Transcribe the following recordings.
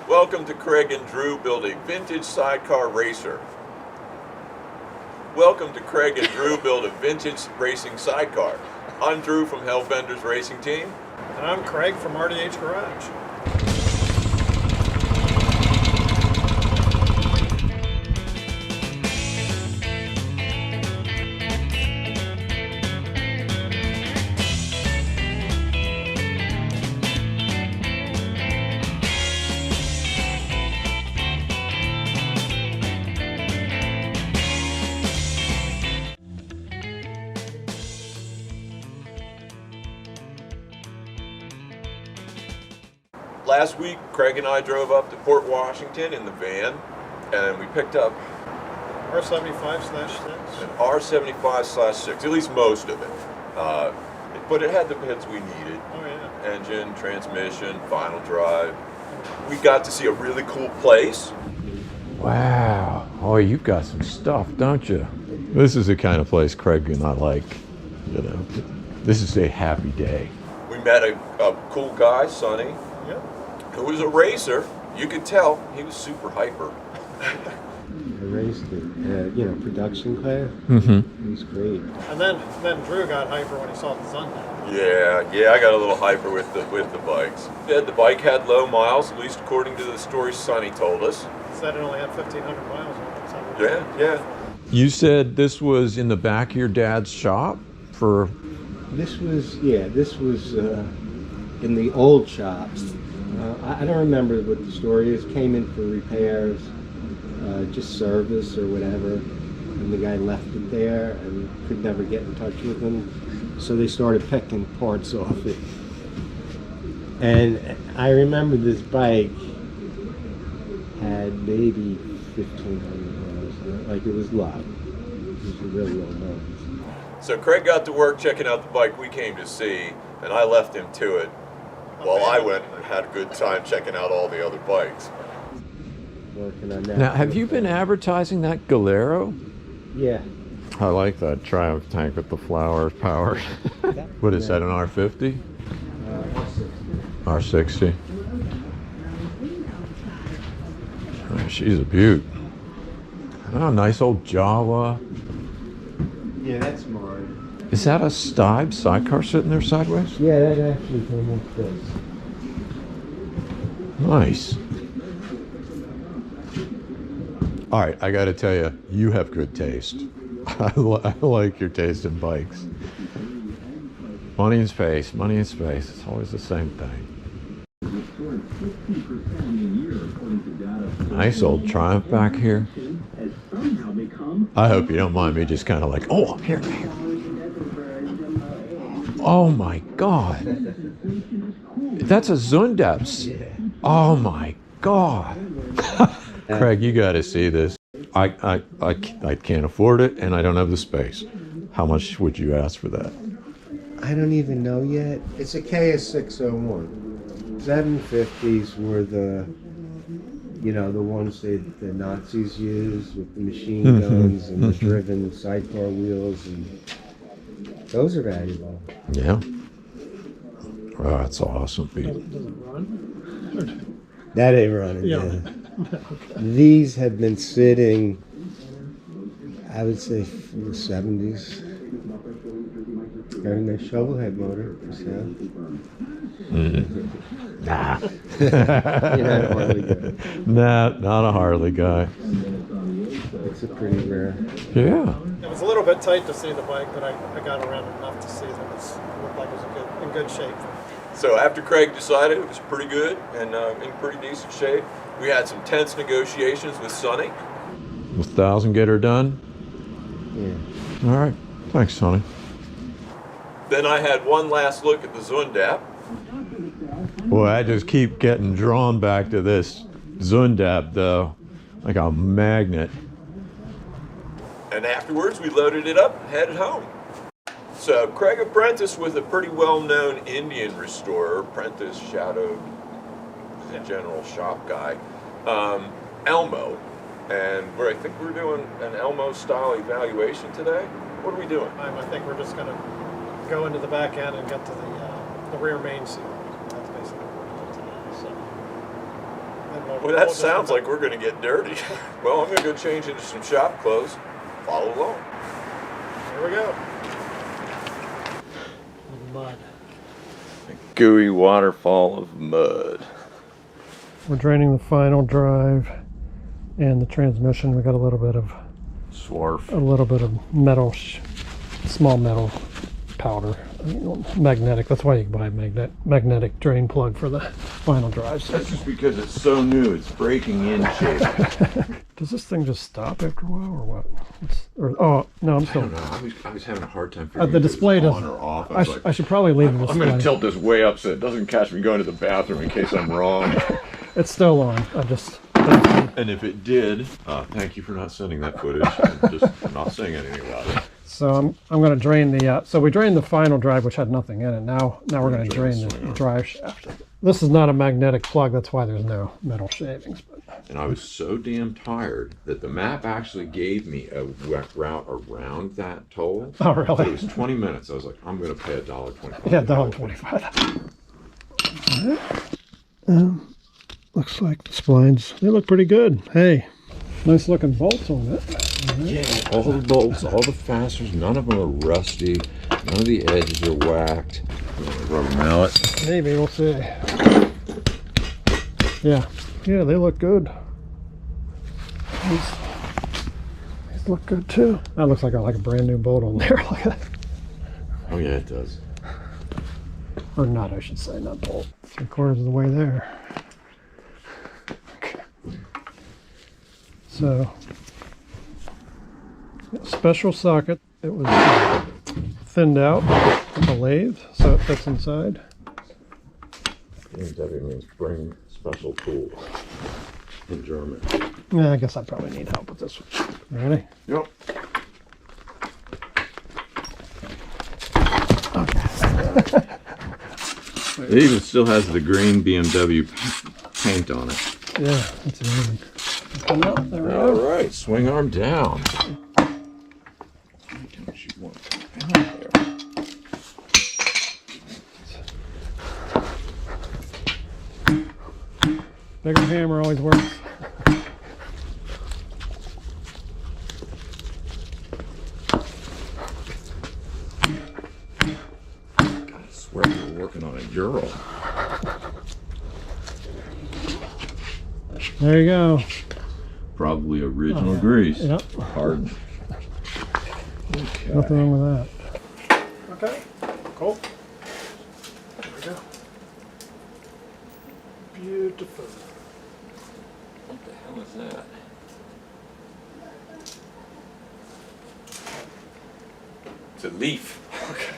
Welcome to Craig and Drew Build a Vintage Sidecar Racer. Welcome to Craig and Drew Build a Vintage Racing Sidecar. I'm Drew from Hellbenders Racing Team. And I'm Craig from RDH Garage. Last week, Craig and I drove up to Port Washington in the van, and we picked up R75/6. an R75/6, at least most of it. But it had the bits we needed. Oh yeah. Engine, transmission, final drive. We got to see a really cool place. Wow. Oh, you've got some stuff, don't you? This is the kind of place Craig and I like. You know, this is a happy day. We met a cool guy, Sonny, Yep. who was a racer. You could tell he was super hyper. I raced it, production class. Mm-hmm. It was great. And then Drew got hyper when he saw the Sunday. Yeah, I got a little hyper with the bikes. The bike had low miles, at least according to the story Sonny told us. Said it only had 1,500 miles on it. Yeah. You said this was in the back of your dad's shop for... This was in the old shops. I don't remember what the story is. Came in for repairs, just service or whatever, and the guy left it there and could never get in touch with him. So they started picking parts off it. And I remember this bike had maybe 1,500 miles on it. Like, it was low. It was a real low miles. So Craig got to work checking out the bike we came to see, and I left him to it while I went and had a good time checking out all the other bikes. Working on that. Now, have you been advertising that Galero? Yeah. I like that Triumph tank with the flower power. What is that, an R50? R60. Oh, she's a beaut. Oh, nice old Jawa. Yeah, that's mine. Is that a Stibe sidecar sitting there sideways? Yeah, that actually came with this. Nice. All right, I got to tell you, you have good taste. I like your taste in bikes. Money and space, money and space. It's always the same thing. Nice old Triumph back here. I hope you don't mind me just kind of like, oh, here. Oh my God. That's a Zundaps. Oh my God. Craig, you got to see this. I can't afford it, and I don't have the space. How much would you ask for that? I don't even know yet. It's a KS601. 750s were the ones that the Nazis used with the machine guns and the driven sidecar wheels, and those are valuable. Yeah. Oh, that's awesome, Pete. Does it run? That ain't running. Yeah. These have been sitting, I would say, from the 70s. Very nice shovel head motor for sale. Nah. You're not a Harley guy. Nah, not a Harley guy. It's a pretty rare. Yeah. It was a little bit tight to see the bike, but I got around enough to see that it looked like it was in good shape. So after Craig decided it was pretty good and in pretty decent shape, we had some tense negotiations with Sonny. 1,000 get her done? Yeah. All right. Thanks, Sonny. Then I had one last look at the Zundap. Boy, I just keep getting drawn back to this Zundap, though, like a magnet. And afterwards, we loaded it up and headed home. So Craig apprenticed with a pretty well-known Indian restorer, apprentice, shadowed, the general shop guy, Elmo. And I think we're doing an Elmo style evaluation today. What are we doing? I think we're just going to go into the back end and get to the rear main seal. That's basically what we're doing today. So, and Well, that sounds like we're going to get dirty. Well, I'm going to go change into some shop clothes. Follow along. Here we go. Mud. A gooey waterfall of mud. We're draining the final drive and the transmission. We got a little bit of Swarf. metal, small metal powder, magnetic. That's why you buy a magnetic drain plug for the final drive. That's just because it's so new. It's breaking in shape. Does this thing just stop after a while, or what? Oh no, I'm I still. don't know. I was having a hard time figuring The if it was display on doesn't. or off. I should probably leave the I'm display. going to tilt this way up so it doesn't catch me going to the bathroom in case I'm wrong. It's still on. I just. And if it did, thank you for not sending that footage. I'm just not saying anything about it. So I'm going to drain the. So we drained the final drive, which had nothing in it. Now we're going to drain the drive shaft. This is not a magnetic plug. That's why there's no metal shavings. But. And I was so damn tired that the map actually gave me a route around that toll. Oh, really? It was 20 minutes. I was like, I'm going to pay $1.25. Yeah, $1.25. Looks like the splines, they look pretty good. Hey, nice looking bolts on it. Yeah, all the bolts, all the fasteners, none of them are rusty. None of the edges are whacked. Rubber mallet. Maybe, we'll see. Yeah, they look good. These look good too. That looks like a brand new bolt on there. Look at that. Oh yeah, it does. Or not, I should say, not bolt. 3/4 of the way there. So, special socket. It was thinned out with a lathe, so it fits inside. BMW means bring special tool in German. Yeah, I guess I probably need help with this one. Ready? Yep. It even still has the green BMW paint on it. Yeah, that's amazing. Come up, there we All go. right, swing arm down. Why don't you want to down there? Bigger hammer always works. I swear we were working on a Ural. There you go. Probably original grease. Yep. Hard. Okay. Nothing wrong with that. Okay, cool. There we go. Beautiful. What the hell is that? It's a leaf. Okay.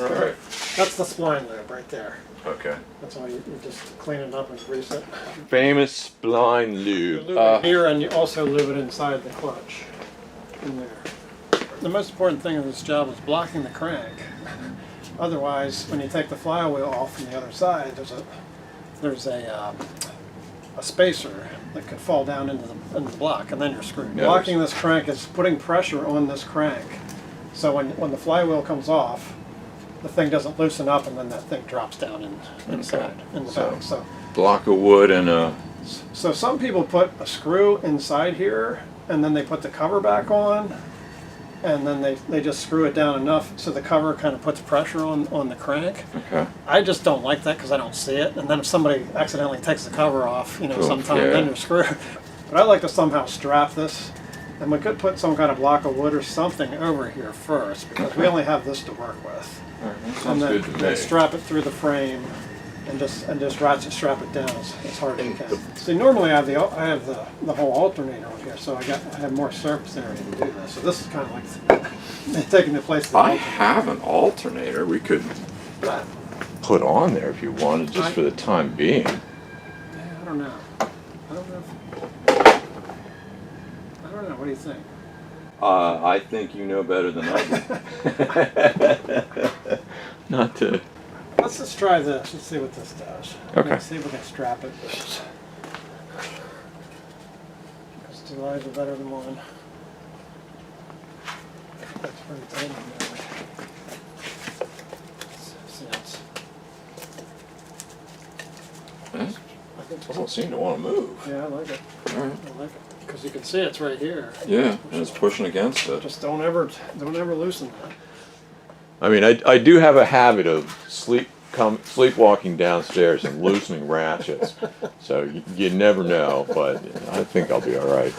All right. That's the spline lube right there. Okay. That's why you just clean it up and grease it. Famous spline You lube. lube it here, and you also lube it inside the clutch. In there. The most important thing of this job is blocking the crank. Otherwise, when you take the flywheel off from the other side, there's a spacer that could fall down into the block, and then you're screwed. Yeah, Blocking this crank is putting pressure on this crank. So when the flywheel comes off, the thing doesn't loosen up, and then that thing drops down inside in the back. So Block of wood and a. so some people put a screw inside here, and then they put the cover back on, and then they just screw it down enough so the cover kind of puts pressure on the crank. Okay. I just don't like that because I don't see it, and then if somebody accidentally takes the cover off, Cool, sometime yeah. then you're screwed. But I like to somehow strap this, and we could put some kind of block of wood or something over here first, because we only have this to work with. That sounds And good to then me. strap it through the frame, and just ratchet strap it down as hard as you can. See, normally I have the whole alternator on here, so I have more surface area to do this. So this is kind of like taking the place of the I alternator. have an alternator we could put on there if you wanted, just for the time being. Yeah, I don't know. I don't know. What do you think? I think you know better than I do. Not to. Let's just try this. Let's see what this does. Okay. Let's see if we can strap it. Because two eyes are better than one. That's pretty tight on there. See, Huh? I Doesn't seem to want to move. Yeah, I like it. All right. I like it because you can see it's right here. Yeah, and it's pushing against it. Just don't ever loosen that. I mean, I do have a habit of sleepwalking downstairs and loosening ratchets, so you never know. But I think I'll be all right.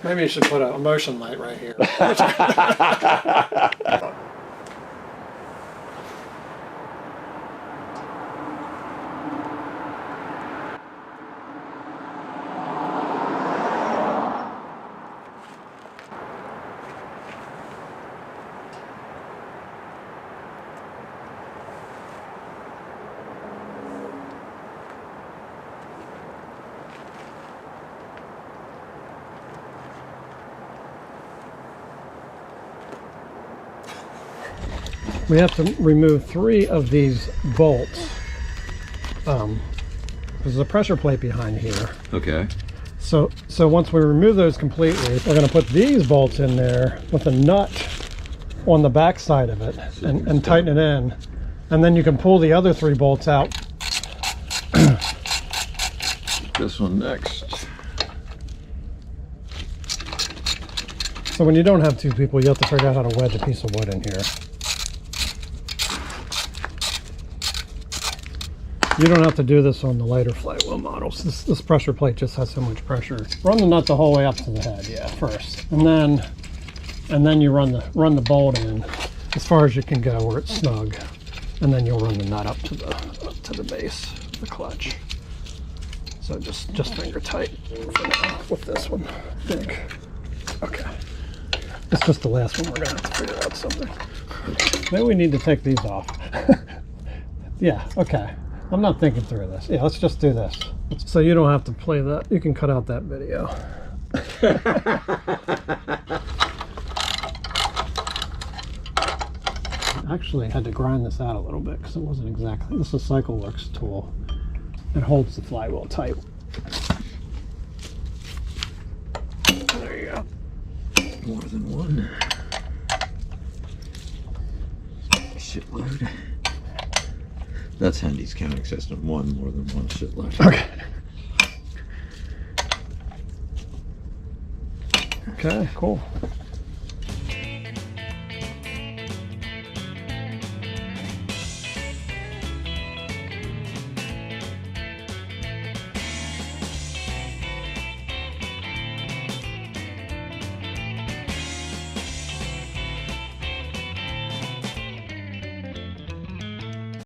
Maybe you should put a motion light right here. We have to remove 3 of these bolts. There's a pressure plate behind here. Okay. So once we remove those completely, we're going to put these bolts in there with a nut on the back side of it and tighten it in. And then you can pull the other 3 bolts out. This one next. So when you don't have 2 people, you have to figure out how to wedge a piece of wood in here. You don't have to do this on the lighter flywheel models. This pressure plate just has so much pressure. Run the nut the whole way up to the head, yeah, first, and then you run the bolt in as far as you can go where it's snug, and then you'll run the nut up to the base of the clutch. So just finger tight for now with this one. Big. Okay. It's just the last one. We're gonna have to figure out something. Maybe we need to take these off. Yeah. Okay. I'm not thinking through this. Yeah, let's just do this. So you don't have to play that. You can cut out that video. Actually, I had to grind this out a little bit because it wasn't exactly. This is a CycleWorks tool. It holds the flywheel tight. There you go. More than one. Shitload. That's Hendy's counting system. More than one shitload. Okay. Okay, cool.